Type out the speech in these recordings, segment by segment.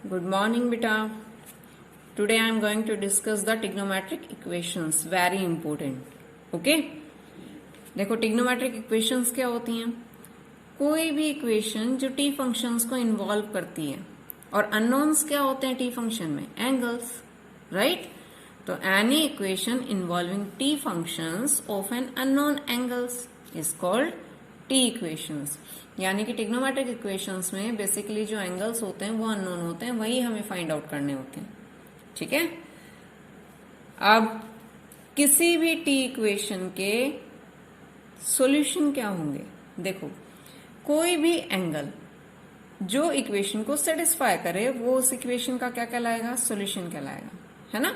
Good morning, beta. Today I am going to discuss the trigonometric equations. Very important. Okay? देखो trigonometric equations क्या होती हैं? कोई भी इक्वेशन जो t फंक्शंस को इन्वॉल्व करती है और अननोन्स क्या होते हैं t फंक्शन में? Angles, right? तो any equation involving t functions of an unknown angles is called t equations. यानी कि ट्रिग्नोमेट्रिक इक्वेशंस में बेसिकली जो एंगल्स होते हैं वो अननोन होते हैं, वही हमें फाइंड आउट करने होते हैं। ठीक है, अब किसी भी टी इक्वेशन के सॉल्यूशन क्या होंगे? देखो, कोई भी एंगल जो इक्वेशन को सेटिस्फाई करे वो उस इक्वेशन का क्या कहलाएगा? सॉल्यूशन कहलाएगा, है ना।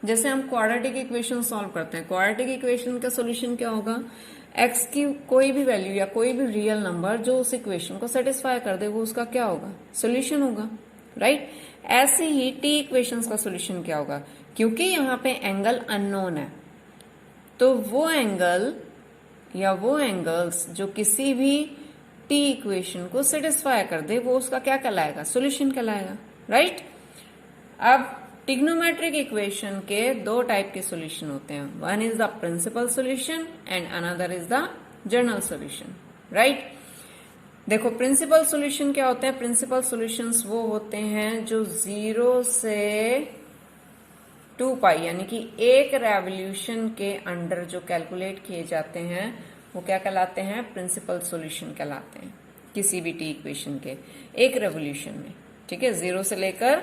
जैसे हम क्वाड्रेटिक इक्वेशन सॉल्व करते हैं, क्वाड्रेटिक इक्वेशन का सॉल्यूशन क्या होगा? एक्स की कोई भी वैल्यू या कोई भी रियल नंबर जो उस इक्वेशन को सेटिस्फाई कर दे वो उसका क्या होगा? सॉल्यूशन होगा, राइट। ऐसे ही टी इक्वेशंस का सॉल्यूशन क्या होगा? क्योंकि यहाँ पे एंगल अननोन है, तो वो एंगल या वो एंगल्स जो किसी भी टी इक्वेशन को सेटिस्फाई कर दे वो उसका क्या कहलाएगा? सॉल्यूशन कहलाएगा, राइट। अब ट्रिग्नोमेट्रिक इक्वेशन के दो टाइप के सॉल्यूशन होते हैं, one is the principal solution and another is the general solution, right. देखो, प्रिंसिपल सॉल्यूशन क्या होते हैं? प्रिंसिपल सॉल्यूशंस वो होते हैं जो 0 से 2 पाई यानी कि एक रेवोल्यूशन के अंडर जो कैलकुलेट किए जाते हैं वो क्या कहलाते हैं? प्रिंसिपल सॉल्यूशन कहलाते हैं, किसी भी टी इक्वेशन के एक रेवोल्यूशन में। ठीक है, 0 से लेकर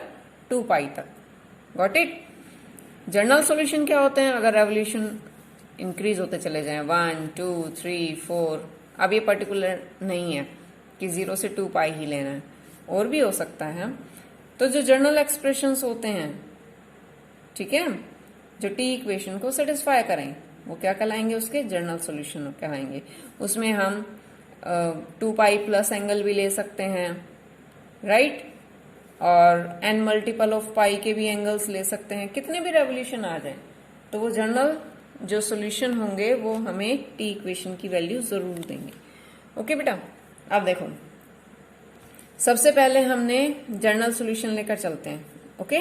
2 पाई तक। Got it. जनरल सॉल्यूशन क्या होते हैं? अगर रेवोल्यूशन इंक्रीज होते चले जाएं 1 2 3 4, अब ये पर्टिकुलर नहीं है कि 0 से 2 पाई ही लेना है, और भी हो सकता है। तो जो जनरल एक्सप्रेशंस होते हैं, ठीक है, जो टी इक्वेशन को सेटिस्फाई करें वो क्या कहलाएंगे? उसके जनरल सॉल्यूशन कहलाएंगे। उसमें हम 2 पाई प्लस एंगल भी ले सकते हैं, राइट, और n मल्टीपल ऑफ पाई के भी एंगल्स ले सकते हैं। कितने भी रेवोल्यूशन आ जाए तो वो जनरल जो सॉल्यूशन होंगे वो हमें टी इक्वेशन की वैल्यू जरूर देंगे। ओके बेटा, अब देखो, सबसे पहले हमने जनरल सॉल्यूशन लेकर चलते हैं। ओके,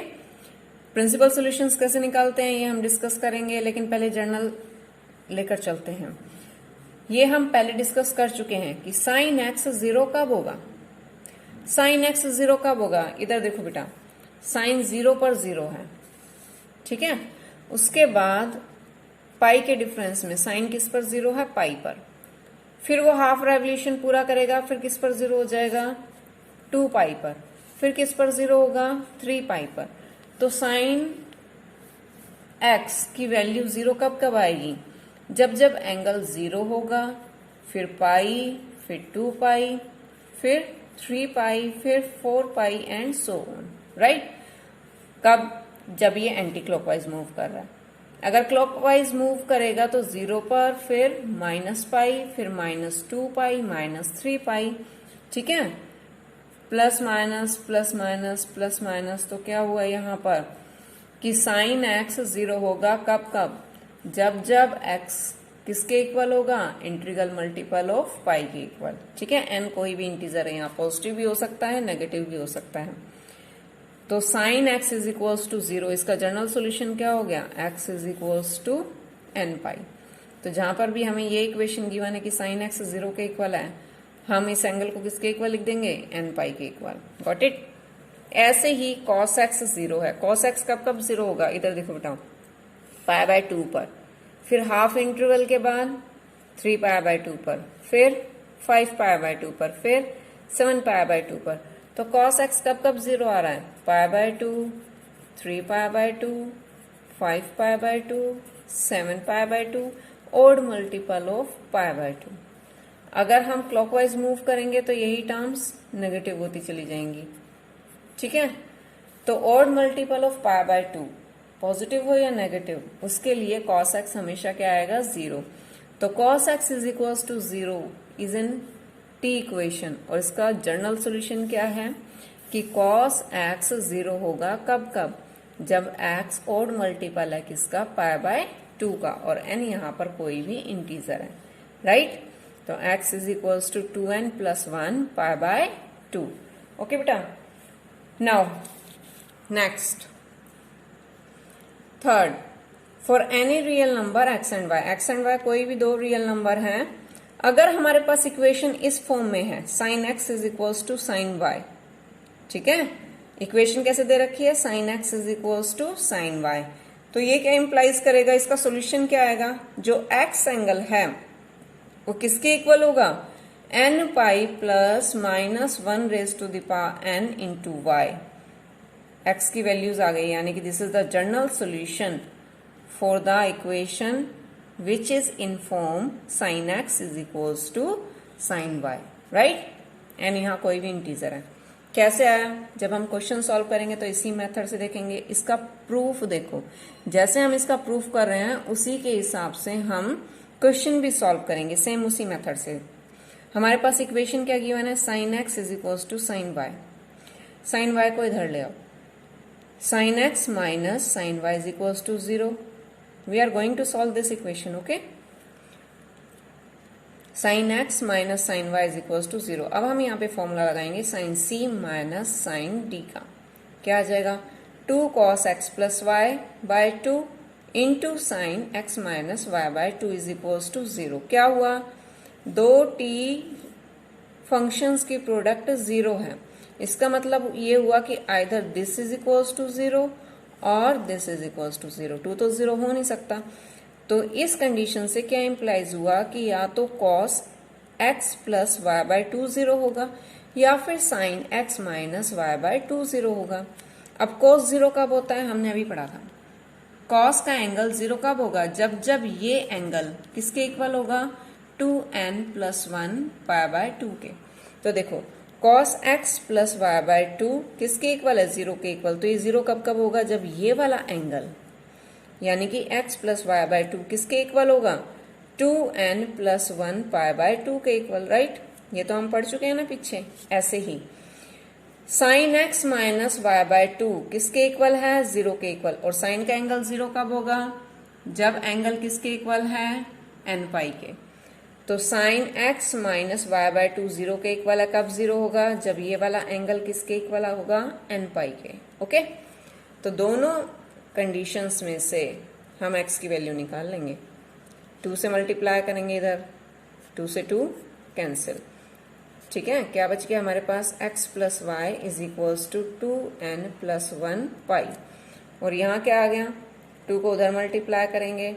प्रिंसिपल सॉल्यूशंस कैसे निकालते हैं ये हम डिस्कस करेंगे, लेकिन पहले जनरल लेकर चलते हैं। ये हम पहले डिस्कस कर चुके हैं कि साइन एक्स 0 कब होगा? साइन एक्स 0 कब होगा? इधर देखो बेटा, साइन 0 पर 0 है, ठीक है। उसके बाद पाई के डिफरेंस में साइन किस पर 0 है? पाई पर। फिर वो हाफ रेवोल्यूशन पूरा करेगा, फिर किस पर 0 हो जाएगा? 2 पाई पर। फिर किस पर 0 होगा? 3 पाई पर। तो साइन एक्स की वैल्यू 0 कब कब आएगी? जब जब एंगल 0 होगा, फिर पाई, फिर 2 पाई, फिर 3 पाई, फिर 4 पाई एंड सो ऑन, राइट। कब? जब ये एंटी क्लॉकवाइज मूव कर रहा है। अगर क्लॉकवाइज मूव करेगा तो 0 पर, फिर माइनस पाई, फिर -2 पाई, -3 पाई, ठीक है, plus minus plus minus plus minus. तो क्या हुआ यहाँ पर कि साइन एक्स 0 होगा कब कब? जब जब एक्स किसके इक्वल होगा? इंटीग्रल मल्टीपल ऑफ पाई के इक्वल, ठीक है। एन कोई भी इंटीजर है, यहाँ पॉजिटिव भी हो सकता है, नेगेटिव भी हो सकता है। तो sine x is equals to 0, इसका जनरल सॉल्यूशन क्या हो गया? X is equals to n pi. तो जहां पर भी हमें ये इक्वेशन गिवन है कि साइन एक्स 0 के इक्वल है, हम इस एंगल को किसके इक्वल लिख देंगे? एन पाई के इक्वल। Got it. ऐसे ही कॉस एक्स 0 है, कॉस एक्स कब कब 0 होगा? इधर देखो बेटा, π/2 पर, फिर हाफ इंटरवल के बाद 3 π/2 पर, फिर 5 π/2 पर, फिर 7 π/2 पर। तो cos x कब कब 0 आ रहा है? π/2, 3 π/2, 5 π/2, 7 π/2, ओड मल्टीपल ऑफ π/2। अगर हम क्लॉकवाइज मूव करेंगे तो यही टर्म्स नेगेटिव होती चली जाएंगी, ठीक है। तो ओड मल्टीपल ऑफ π/2 पॉजिटिव हो या नेगेटिव, उसके लिए cos x हमेशा क्या आएगा? 0। तो cos x is equals to 0 is in T equation, और इसका जनरल सॉल्यूशन क्या है कि cos x 0 होगा कब कब? जब x ओड मल्टीपल है किसका? π/2 का, और n यहाँ पर कोई भी इंटीजर है, राइट। तो x is equals to 2n + 1 π/2। Okay बेटा, now next third, for any real number x and y कोई भी दो रियल नंबर हैं, अगर हमारे पास इक्वेशन इस फॉर्म में है sine x is equals to sine y, ठीक है, इक्वेशन कैसे दे रखी है, sine x is equals to sine y, तो ये क्या इंप्लाइज करेगा, इसका सोल्यूशन क्या आएगा, जो एक्स एंगल है वो किसके इक्वल होगा, n pi plus minus 1 raise to the power n into y. X की वैल्यूज आ गई, यानी कि this is the general solution for the equation which is in form sine x is equals to sine y, right. N यहाँ कोई भी integer है। कैसे आया, जब हम क्वेश्चन सॉल्व करेंगे तो इसी मेथड से देखेंगे। इसका प्रूफ देखो, जैसे हम इसका प्रूफ कर रहे हैं उसी के हिसाब से हम क्वेश्चन भी सॉल्व करेंगे, सेम उसी मेथड से। हमारे पास इक्वेशन क्या गिवन है, sine x is equals to sine y. Sine y को इधर ले आओ, sine x minus sine y is equals to 0। We are going to solve this equation, okay. Sine x minus sine y is equals to 0। अब हम यहाँ पे formula लगाएंगे sine C minus sine D का, क्या आ जाएगा, 2 cos x plus y by 2 into sine x minus y by 2 is equals to 0। क्या हुआ, दो टी फंक्शंस की प्रोडक्ट 0 है, इसका मतलब ये हुआ कि either this is equals to 0 और दिस इज इक्वल्स टू 0। 2 तो 0 हो नहीं सकता, तो इस कंडीशन से क्या इंप्लाइज हुआ कि या तो cos x plus y by 2 0 होगा या फिर साइन x माइनस वाई बाय 2 0 होगा। अब cos 0 कब होता है, हमने अभी पढ़ा था, cos का एंगल 0 कब होगा, जब ये एंगल किसके इक्वल होगा, 2n प्लस 1 पाई बाय 2 के। तो देखो cos x plus y by 2 किसके इक्वल है, 0 के इक्वल। तो ये 0 कब कब होगा, जब ये वाला एंगल यानी कि x प्लस वाई बाय 2 किसके इक्वल होगा, 2n प्लस 1 पाई बाय 2 के इक्वल, राइट। ये तो हम पढ़ चुके हैं ना पीछे। ऐसे ही sine x minus y by 2 किसके इक्वल है, 0 के इक्वल। और साइन का एंगल 0 कब होगा, जब एंगल किसके इक्वल है, n पाई के। तो sine x minus y by 2 0 के इक्वल है, कब 0 होगा, जब ये वाला एंगल किसके इक्वल होगा, n पाई के, ओके। तो दोनों कंडीशंस में से हम x की वैल्यू निकाल लेंगे। 2 से मल्टीप्लाई करेंगे, इधर 2 से 2 कैंसिल, ठीक है। क्या बच गया हमारे पास, x plus y is equals to 2n plus 1 pi. और यहाँ क्या आ गया, 2 को उधर मल्टीप्लाई करेंगे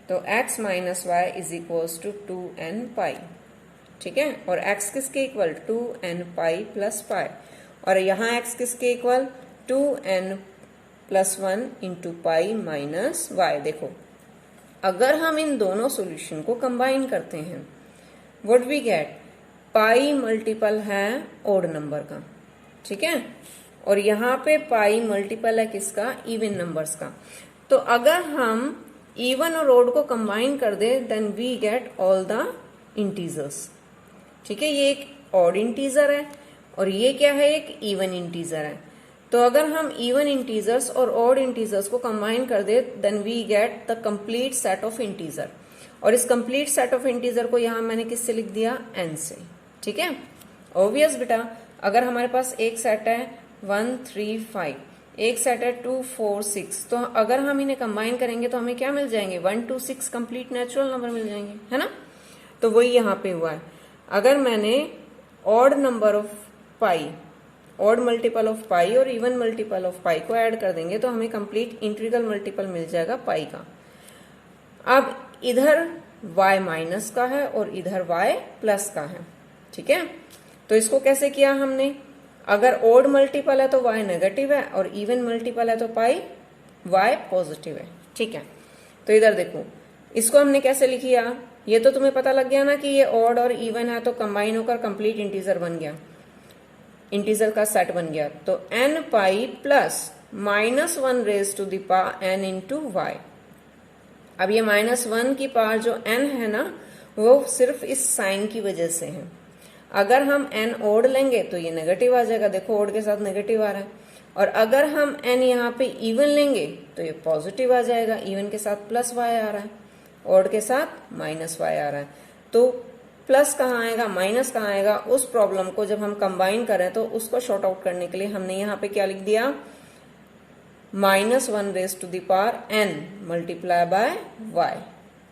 तो x minus y is equals to 2n pi, ठीक है। और x किसके equal, 2n pi plus pi. और यहाँ x किसके equal, 2n plus 1 into pi minus y. देखो अगर हम इन दोनों सॉल्यूशन को कंबाइन करते हैं, what we get, pi multiple है ओड नंबर का, ठीक है। और यहाँ पे पाई मल्टीपल है किसका, इवन नंबर्स का। तो अगर हम इवन और ओड को कंबाइन कर दे then we get all the integers, ठीक है। ये एक ऑड इंटीजर है और ये क्या है, एक इवन इंटीजर है। तो अगर हम इवन इंटीजर्स और ऑड इंटीजर्स को कंबाइन कर दे then we get the complete set of integer. और इस कंप्लीट सेट ऑफ इंटीजर को यहां मैंने किससे लिख दिया, n से, ठीक है। ऑब्वियस बेटा, अगर हमारे पास एक सेट है 1 3 5, एक सेट है 2 4 6, तो अगर हम इन्हें कंबाइन करेंगे तो हमें क्या मिल जाएंगे, 1 2 6 कंप्लीट नेचुरल नंबर मिल जाएंगे, है ना। तो वही यहाँ पे हुआ है। अगर मैंने odd number of pi, odd multiple of pi और इवन मल्टीपल ऑफ पाई को ऐड कर देंगे तो हमें कंप्लीट इंटीग्रल मल्टीपल मिल जाएगा पाई का। अब इधर y माइनस का है और इधर y प्लस का है, ठीक है। तो इसको कैसे किया हमने, अगर ऑड मल्टीपल है तो y नेगेटिव है और इवन मल्टीपल है तो पाई y पॉजिटिव है, ठीक है। तो इधर देखो इसको हमने कैसे लिखिया, ये तो तुम्हें पता लग गया ना कि ये ऑड और इवन है तो कंबाइन होकर कंप्लीट इंटीजर बन गया, इंटीजर का सेट बन गया। तो n pi plus minus 1 raise to the power n into y. अब ये -1 की पावर जो n है ना, वो सिर्फ इस साइन की वजह से है। अगर हम n ओड लेंगे तो ये नेगेटिव आ जाएगा, देखो ओड के साथ नेगेटिव आ रहा है। और अगर हम n यहाँ पे इवन लेंगे तो ये पॉजिटिव आ जाएगा, इवन के साथ प्लस y आ रहा है, ओड के साथ माइनस y आ रहा है। तो प्लस कहाँ आएगा, माइनस कहाँ आएगा, उस प्रॉब्लम को जब हम कंबाइन करें तो उसको शॉर्ट आउट करने के लिए हमने यहाँ पे क्या लिख दिया, -1 मल्टीप्लाई बाय y।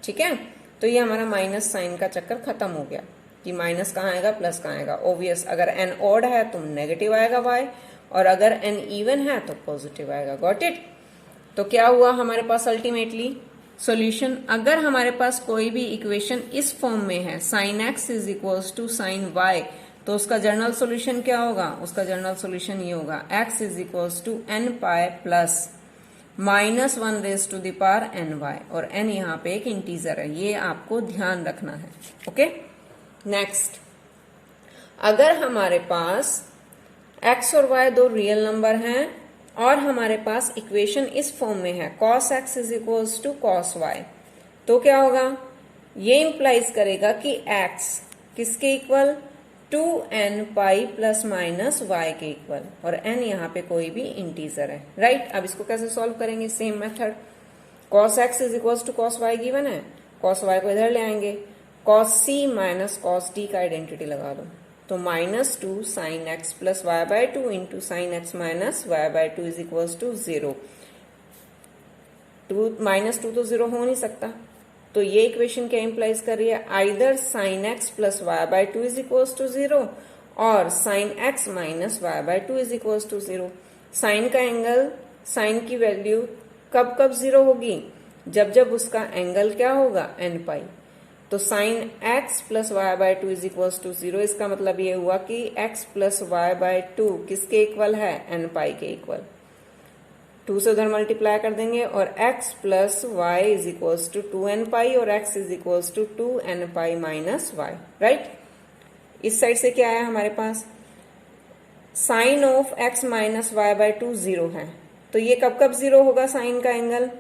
ठीक है, तो ये हमारा माइनस साइन का चक्कर खत्म हो गया कि माइनस कहाँ आएगा प्लस कहाँ आएगा। ऑब्वियस, अगर n ऑड है तो नेगेटिव आएगा y, और अगर n इवन है तो पॉजिटिव आएगा। Got it. तो क्या हुआ हमारे पास अल्टीमेटली सॉल्यूशन। अगर हमारे पास कोई भी इक्वेशन इस फॉर्म में है sin x is equals to sine y, तो उसका जनरल सॉल्यूशन क्या होगा? उसका जनरल सॉल्यूशन ये होगा x is equals to n pi plus -1 n y, और n यहाँ पे एक इंटीजर है, ये आपको ध्यान रखना है। ओके, नेक्स्ट, अगर हमारे पास x और y दो रियल नंबर हैं और हमारे पास इक्वेशन इस फॉर्म में है cos x is equals to cos y, तो क्या होगा? ये इंप्लाइज करेगा कि x किसके equal? 2n pi plus minus y के इक्वल, और n यहाँ पे कोई भी इंटीजर है। राइट, अब इसको कैसे सॉल्व करेंगे? Same method. cos x is equals to cos y given है, cos y को इधर ले आएंगे, cos c minus cos d का आइडेंटिटी लगा दो, तो -2 sine x plus y by two into sine x minus y by two is equals to 0। -2 तो 0 हो नहीं सकता, तो ये इक्वेशन क्या इंप्लाइज कर रही है? Either sine x plus y by two is equals to 0 और sine x minus y by two is equals to 0। Sine का एंगल, साइन की वैल्यू कब कब 0 होगी? जब जब उसका एंगल क्या होगा? n pi. तो sine x plus y by two is equals to 0, इसका मतलब ये हुआ कि x plus y by two किसके इक्वल है? n पाई के इक्वल। 2 से उधर मल्टीप्लाई कर देंगे और x plus y is equals to 2n pi और x is equals to 2n pi minus y. Right, इस साइड से क्या आया हमारे पास? Sine of x minus y by two 0 है, तो ये कब कब 0 होगा? साइन का एंगल,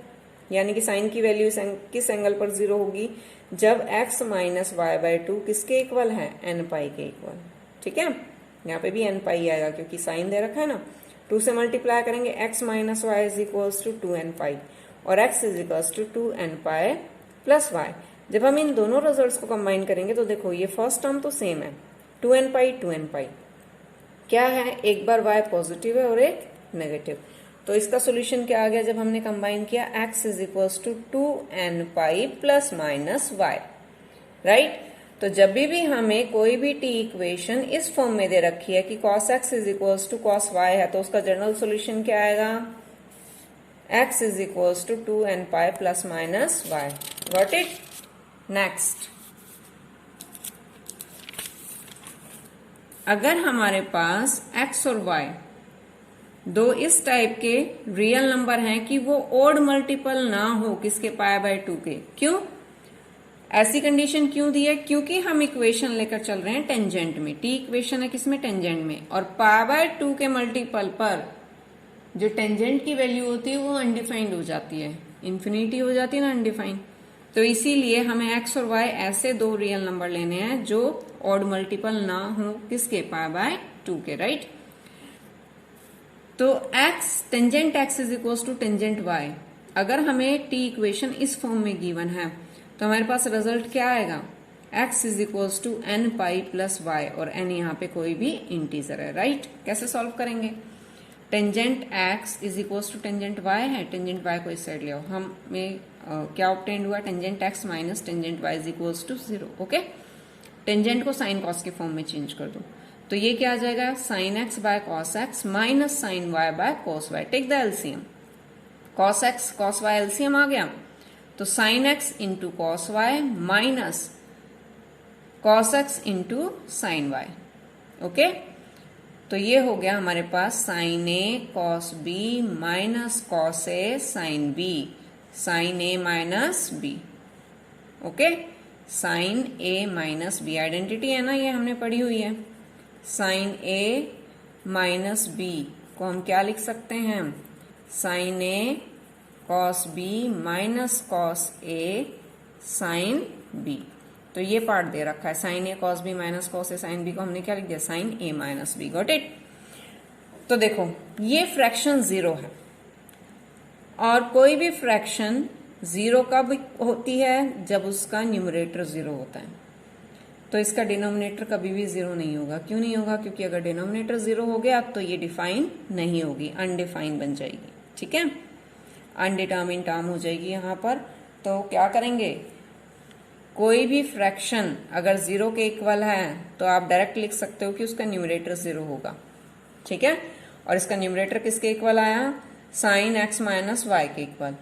यानी कि साइन की वैल्यू किस एंगल पर 0 होगी? जब x minus y by two किसके इक्वल है? n पाई के इक्वल। ठीक है, यहाँ पे भी n पाई आएगा क्योंकि साइन दे रखा है ना। 2 से मल्टीप्लाई करेंगे, x minus y is equals to 2n pi और x is equals to 2n pi plus y. जब हम इन दोनों रिजल्ट्स को कंबाइन करेंगे तो देखो ये फर्स्ट टर्म तो सेम है, 2n पाई क्या है? एक बार y पॉजिटिव है और एक नेगेटिव, तो इसका सोल्यूशन क्या आ गया जब हमने कंबाइन किया? x is equals to 2n pi plus minus y. Right, तो जब भी हमें कोई भी t इक्वेशन इस फॉर्म में दे रखी है कि cos x is equals to cos y है, तो उसका जनरल सॉल्यूशन क्या आएगा? x is equals to 2n pi plus minus y. Got it. Next, अगर हमारे पास x और y दो इस टाइप के रियल नंबर हैं कि वो ओड मल्टीपल ना हो किसके? पाई बाय टू के। क्यों ऐसी कंडीशन क्यों दी है? क्योंकि हम इक्वेशन लेकर चल रहे हैं टेंजेंट में। टी इक्वेशन है किसमें? टेंजेंट में, और पाई बाय टू के मल्टीपल पर जो टेंजेंट की वैल्यू होती है वो अनडिफाइंड हो जाती है, इंफिनिटी हो जाती है ना, अनडिफाइंड। तो इसीलिए हमें x और y ऐसे दो रियल नंबर लेने हैं जो ऑड मल्टीपल ना हो किसके? पाई बाय टू के। राइट, तो x tangent x is equals to tangent y, अगर हमें t इक्वेशन इस फॉर्म में गिवन है तो हमारे पास रिजल्ट क्या आएगा? x is equals to n pi plus y, और n यहाँ पे कोई भी इंटीजर है। राइट, कैसे सॉल्व करेंगे? Tangent x is equals to tangent y है, टेंजेंट y को इस साइड ले आओ, हमें क्या ऑब्टेंड हुआ? Tangent x minus tangent y is equals to 0। Okay, tangent को साइन कॉस के फॉर्म में चेंज कर दो, तो ये क्या आ जाएगा? Sine x by cos x minus sine y by cos y. Take the LCM, cos x cos y LCM आ गया, तो sine x into cos y minus cos x into sine y. Okay, तो ये हो गया हमारे पास sign A cos B minus cos A sine B, sign A minus B. Okay, sign A minus B identity है ना, ये हमने पढ़ी हुई है। साइन ए माइनस बी को हम क्या लिख सकते हैं? Sine A cos B minus cos A sine B. तो ये पार्ट दे रखा है, sine A cos B minus cos A sine B को हमने क्या लिख दिया? Sine A minus B. Got it. तो देखो ये फ्रैक्शन 0 है, और कोई भी फ्रैक्शन 0 कब होती है? जब उसका न्यूमरेटर 0 होता है, तो इसका डिनोमिनेटर कभी भी 0 नहीं होगा। क्यों नहीं होगा? क्योंकि अगर डिनोमिनेटर 0 हो गया तो ये डिफाइन नहीं होगी, अनडिफाइंड बन जाएगी। ठीक है, अनडिटर्मिन्ड टर्म हो जाएगी यहाँ पर। तो क्या करेंगे, कोई भी फ्रैक्शन अगर 0 के इक्वल है तो आप डायरेक्ट लिख सकते हो कि उसका न्यूमरेटर 0 होगा, ठीक है। और इसका न्यूमरेटर किसके इक्वल आया, साइन एक्स माइनस वाई के इक्वल।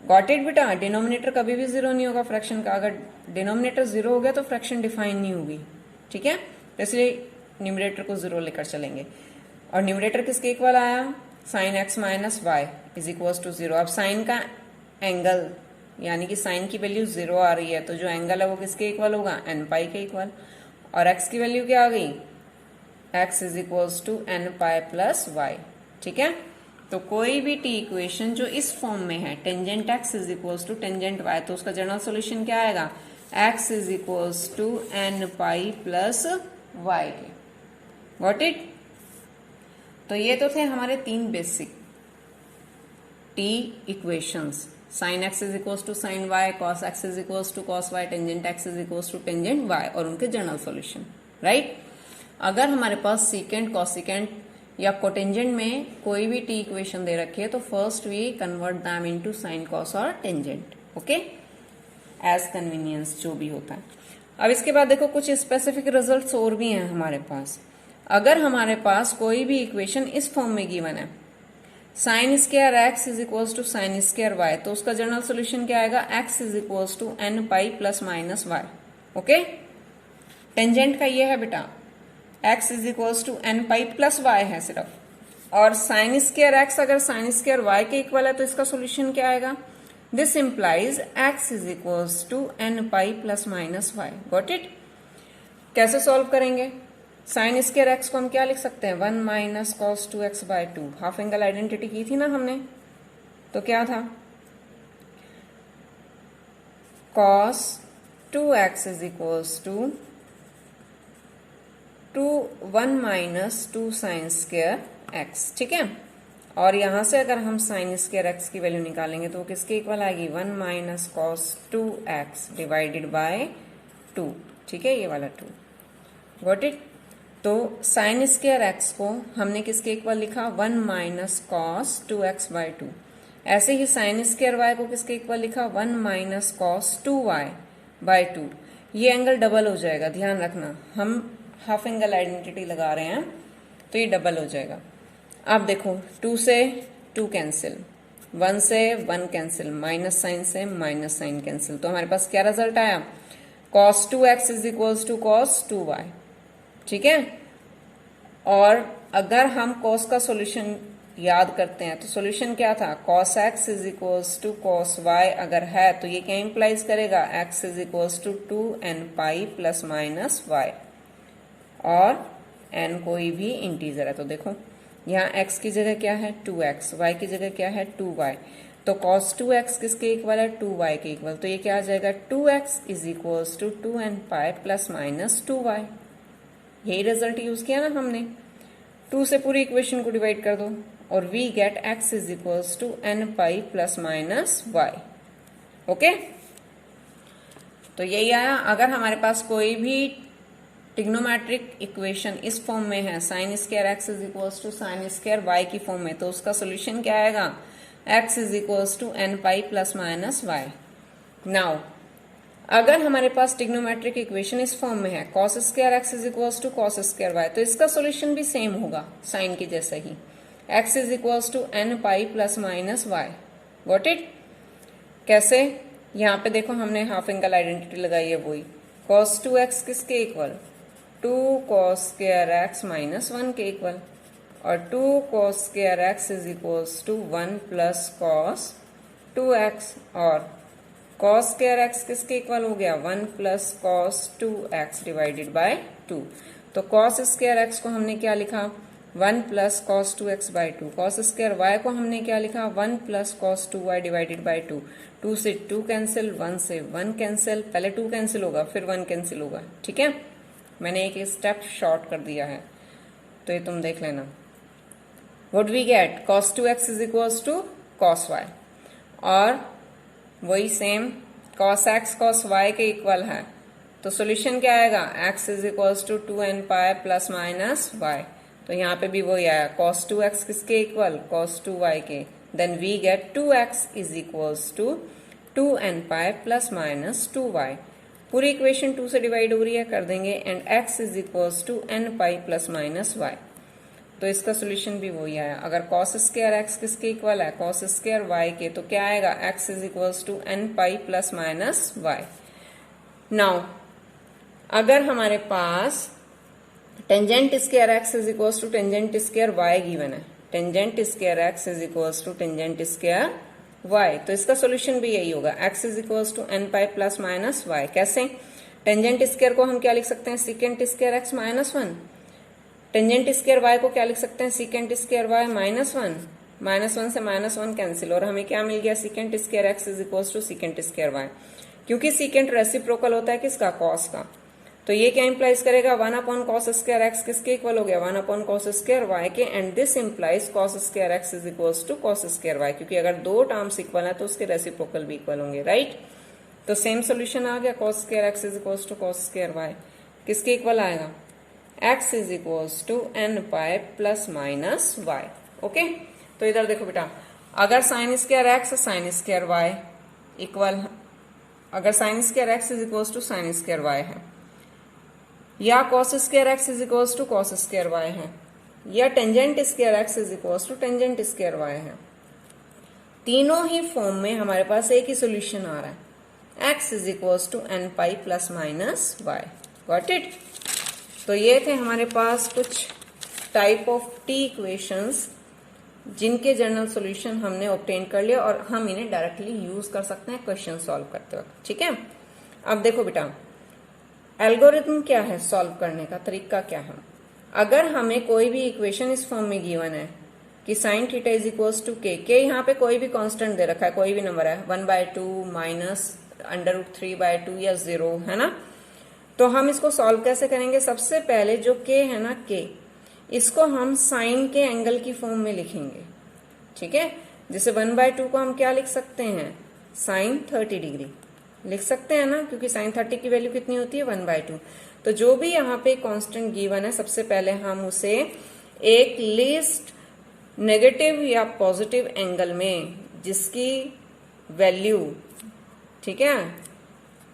गॉट इट बेटा, डिनोमिनेटर कभी भी 0 नहीं होगा फ्रैक्शन का। अगर डिनोमिनेटर 0 हो गया तो फ्रैक्शन डिफाइन नहीं होगी, ठीक है। तो इसलिए न्यूमरेटर को 0 लेकर चलेंगे। और न्यूमरेटर किसके इक्वल आया, sine x minus y is equal to 0। अब साइन का एंगल यानी कि साइन की वैल्यू 0 आ रही है, तो जो एंगल है वो किसके इक्वल होगा, एन पाई के इक्वल। और एक्स की वैल्यू क्या आ गई, x is equal to n pi plus y, ठीक है। तो कोई भी टी इक्वेशन जो इस फॉर्म में है, tangent x is equal to tangent y, तो उसका जनरल सॉल्यूशन क्या आएगा, x is equal to n pi plus y के। Got it. तो ये तो थे हमारे 3 basic T equations, sine x is equal to sine y, cos x is equal to cos y, tangent x is equal to tangent y, और उनके general solution, right. अगर हमारे पास सीकेंट, कॉसिकेंट या कोटेंजेंट में कोई भी टी इक्वेशन दे रखी है तो first we convert them into sine, cos और टेंजेंट, ओके, एज कन्वीनियंस जो भी होता है। अब इसके बाद देखो कुछ स्पेसिफिक रिजल्ट्स और भी हैं हमारे पास। अगर हमारे पास कोई भी इक्वेशन इस फॉर्म में गिवन है, sine square x is equal to sine square y, तो उसका जनरल सोल्यूशन क्या आएगा, x is equal to n pi plus minus y, okay. Tangent का ये है बेटा, x is equal to n pi plus y है सिर्फ, और साइन स्क्वायर एक्स अगर साइन स्क्वायर वाई के इक्वल है तो इसका सोल्यूशन क्या आएगा, this implies x is equal to n pi plus minus y. Got it. कैसे सॉल्व करेंगे, साइन स्क्वायर एक्स को हम क्या लिख सकते हैं, 1 minus cos 2x by 2। Half angle identity की थी ना हमने, तो क्या था, cos 2x is equal to 1 minus 2 sine square x, ठीक है। और यहां से अगर हम साइन स्क्वायर एक्स की वैल्यू निकालेंगे तो वो किसके इक्वल आएगी, 1 minus cos 2x divided by 2, ठीक है, ये वाला 2। Got it. तो साइन स्क्वायर एक्स को हमने किसके इक्वल लिखा, 1 माइनस कॉस 2x बाय 2। ऐसे ही साइन स्क्वायर वाई को किसके इक्वल लिखा, 1 माइनस कॉस 2y बाय 2। ये एंगल डबल हो जाएगा, ध्यान रखना, हम हाफ एंगल आइडेंटिटी लगा रहे हैं तो ये डबल हो जाएगा। अब देखो 2 से 2 कैंसिल, 1 से 1 कैंसिल, माइनस साइन से माइनस साइन कैंसिल, तो हमारे पास क्या रिजल्ट आया, cos 2x is equal to cos 2y, ठीक है। और अगर हम cos का सॉल्यूशन याद करते हैं तो सॉल्यूशन क्या था, cos x is equal to cos y अगर है तो ये क्या इंप्लाइज करेगा, x is equal to 2n pi plus minus y, और n कोई भी इंटीजर है। तो देखो यहाँ x की जगह क्या है 2x, y की जगह क्या है 2y, तो cos 2x किसके इक्वल है 2y के इक्वल, तो ये क्या आ जाएगा 2x is equal to 2n pi plus minus 2y। यही रिजल्ट यूज किया ना हमने, 2 से पूरी इक्वेशन को डिवाइड कर दो और we get x is equal to n pi plus minus y, okay. तो यही आया। अगर हमारे पास कोई भी ट्रिग्नोमेट्रिक इक्वेशन इस फॉर्म में है, sine square x is equal to sine square y की फॉर्म में, तो उसका सोल्यूशन क्या आएगा, x is equal to n pi plus minus y. Now अगर हमारे पास ट्रिग्नोमेट्रिक इक्वेशन इस फॉर्म में है, cos square x is equal to cos square y, तो इसका सोल्यूशन भी सेम होगा साइन के जैसा ही, x is equal to n pi plus minus y. Got it. कैसे, यहाँ पे देखो हमने हाफ एंगल आइडेंटिटी लगाई है वही, cos 2x किसके equal, 2 cos square x minus 1 के इक्वल, और 2 cos square x is equal to 1 plus cos 2x, और cos स्क्वायर एक्स किसके इक्वल हो गया, 1 plus cos 2x divided by 2। तो cos स्क्वायर एक्स को हमने क्या लिखा, 1 plus cos 2x by 2, cos square y को हमने क्या लिखा, 1 plus cos 2y divided by 2। 2 से 2 कैंसिल, 1 से 1 कैंसिल, पहले 2 कैंसिल होगा फिर 1 कैंसिल होगा, ठीक है। मैंने एक स्टेप शॉर्ट कर दिया है तो ये तुम देख लेना। What we get, cos 2x is equal to cos y, और वही same cos x cos y के इक्वल है, तो सॉल्यूशन क्या आएगा, x is equal to 2n pi plus minus y। तो यहाँ पे भी वही आया cos 2x किसके इक्वल, cos 2y के। Then we get 2x is equals to 2n pi plus minus 2y। पूरी इक्वेशन 2 से डिवाइड हो रही है, कर देंगे, and x is equals to n pi plus minus y। तो इसका सोल्यूशन भी वही आया। अगर cos स्क्वायर x किसके इक्वल है, cos स्क्वायर y के, तो क्या आएगा, x is equals to n pi plus minus y। Now अगर हमारे पास tangent square x is equals to tangent square y given है, tangent square x is equals to tangent square y, तो इसका सोल्यूशन भी यही होगा, x is equals to n pi plus minus y। कैसे, टेंजेंट स्क्वायर को हम क्या लिख सकते हैं, secant square x minus 1। Tangent square y को क्या लिख सकते हैं, secant square y minus 1। Minus 1 से माइनस 1 कैंसिल, और हमें क्या मिल गया, secant square x is equals to secant square y। क्योंकि सीकेंट रेसिप्रोकल होता है किसका, कॉस का, तो ये क्या इंप्लाइज करेगा, 1 अपॉन कॉस स्क्वायर एक्स किसके इक्वल हो गया, 1 अपॉन कॉस स्क्वायर वाई के, and this implies cos square x is equals to cos square y, क्योंकि अगर दो टर्म्स इक्वल है तो उसके रेसिप्रोकल भी इक्वल होंगे, राइट। तो सेम सोल्यूशन आ गया, cos square x is equals to cos square y किसके इक्वल आएगा, x is equals to n pi plus minus y. Okay, तो इधर देखो बेटा, अगर sine square x sine square y equal, अगर sine square x is equals to sine square y है, या cos square x is equals to cos square y है, या tangent square x is equals to tangent square y है, तीनों ही form में हमारे पास एक ही सोल्यूशन आ रहा है, x is equals to n pi plus minus y. Got it. तो ये थे हमारे पास कुछ टाइप ऑफ टी इक्वेशंस जिनके जनरल सॉल्यूशन हमने ऑब्टेन कर लिया, और हम इन्हें डायरेक्टली यूज कर सकते हैं क्वेश्चन सॉल्व करते वक्त। ठीक है, अब देखो बेटा, एल्गोरिथम क्या है, सॉल्व करने का तरीका क्या है। अगर हमें कोई भी इक्वेशन इस फॉर्म में गिवन है कि sine theta is equals to k यहाँ पे कोई भी कांस्टेंट दे रखा है, कोई भी नंबर है, 1/2 माइनस √3/2 या 0 है ना, तो हम इसको सॉल्व कैसे करेंगे। सबसे पहले जो के है ना, के, इसको हम साइन के एंगल की फॉर्म में लिखेंगे। ठीक है, जैसे 1/2 को हम क्या लिख सकते हैं, साइन 30 डिग्री लिख सकते हैं ना, क्योंकि साइन 30 की वैल्यू कितनी होती है, 1/2। तो जो भी यहाँ पे कांस्टेंट गिवन है, सबसे पहले हम उसे एक लीस्ट नेगेटिव या पॉजिटिव एंगल में, जिसकी वैल्यू, ठीक है,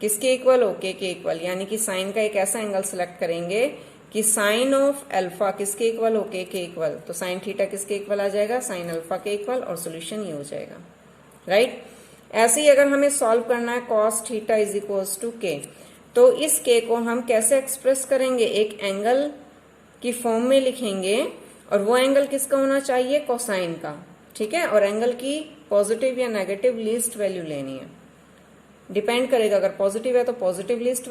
किसके इक्वल हो, के इक्वल, यानी कि साइन का एक ऐसा एंगल सेलेक्ट करेंगे कि साइन ऑफ अल्फा किसके इक्वल हो, के इक्वल, तो साइन थीटा किसके इक्वल आ जाएगा, साइन अल्फा के इक्वल, और सोल्यूशन ये हो जाएगा, राइट। ऐसे ही अगर हमें सॉल्व करना है cos theta is equals to k, तो इस के को हम कैसे एक्सप्रेस करेंगे, एक एंगल की फॉर्म में लिखेंगे, और वो एंगल किसका होना चाहिए, कोसाइन का। ठीक है, और एंगल की पॉजिटिव या नेगेटिव लीस्ट वैल्यू लेनी है, डिपेंड करेगा, अगर पॉजिटिव है तो पॉजिटिव लीस्ट